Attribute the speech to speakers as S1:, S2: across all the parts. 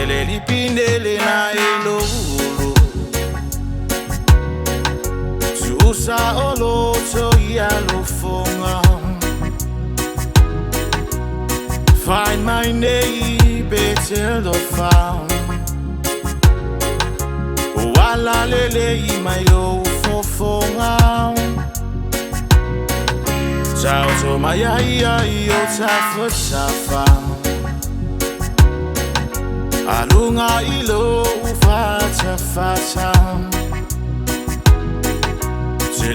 S1: Lele lipindele na elo Tusa oloto yalofonga Find my neighbor till the found Wala lele imayo fofonga Ciao to maya yo tafa tafa Alunga ilo ufata fata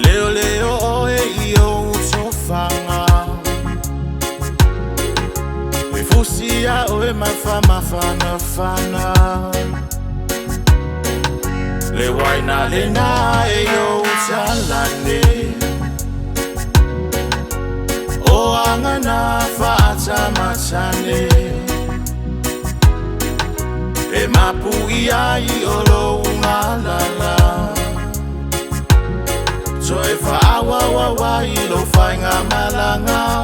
S1: Leo leo oe iyo utofanga Wifusia oe mafama fana fana Le waina le na iyo utalane O angana fata matane E mapu IAI olo ungalala So if awa ilo fainga malanga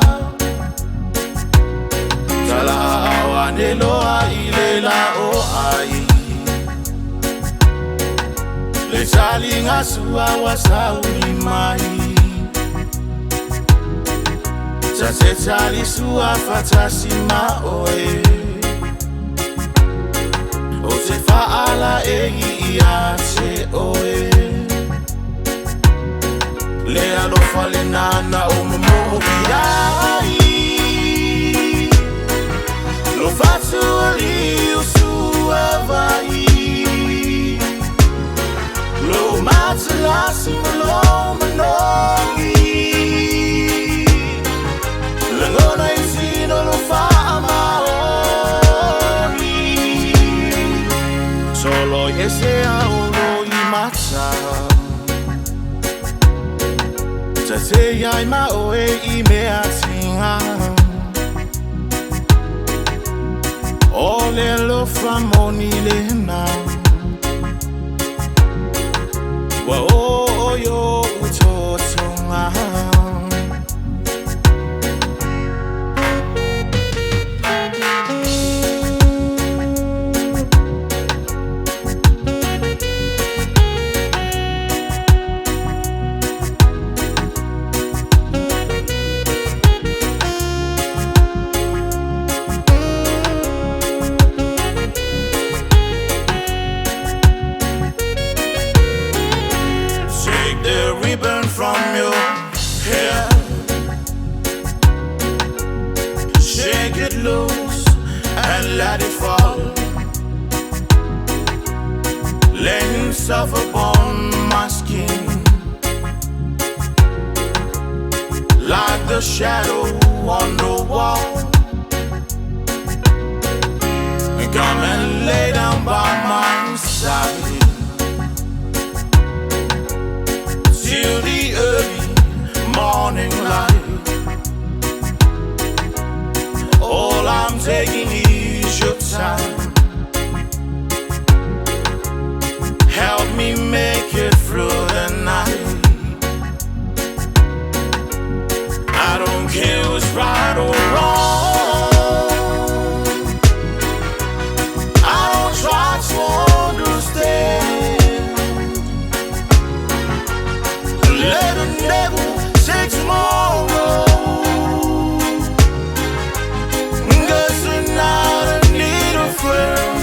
S1: Tala awa neloa ilela o ai Le tali ngasua wasauni mai Tate tali sua fatasima oe O te faala iate oe Le ALOFA le nana o MOMOO IAI Lo fatu ali usuavai Lo matalasi malo manongi Langona isino lo fa amaoni Solo yese aulo imata Tate yai MOE I mea tinga Ole ALOFA moni Lina Wa o yo utotonga Ribbon from your hair Shake it loose and let it fall Lay himself upon my skin Like the shadow on the wall And come and lay down by my side Till the early morning light All I'm taking is your time Help me make it through the night I don't care what's right or wrong I don't try to understand Let the devil take tomorrow Cause tonight I need a friend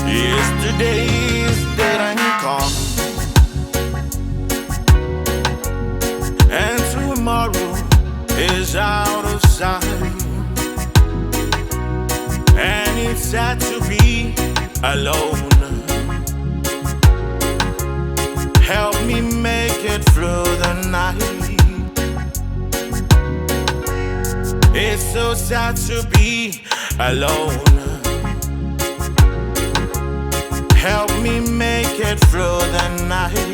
S1: Yesterday's dead and gone And tomorrow is out of sight And it's sad to be alone Help me make it through the night It's so sad to be alone Help me make it through the night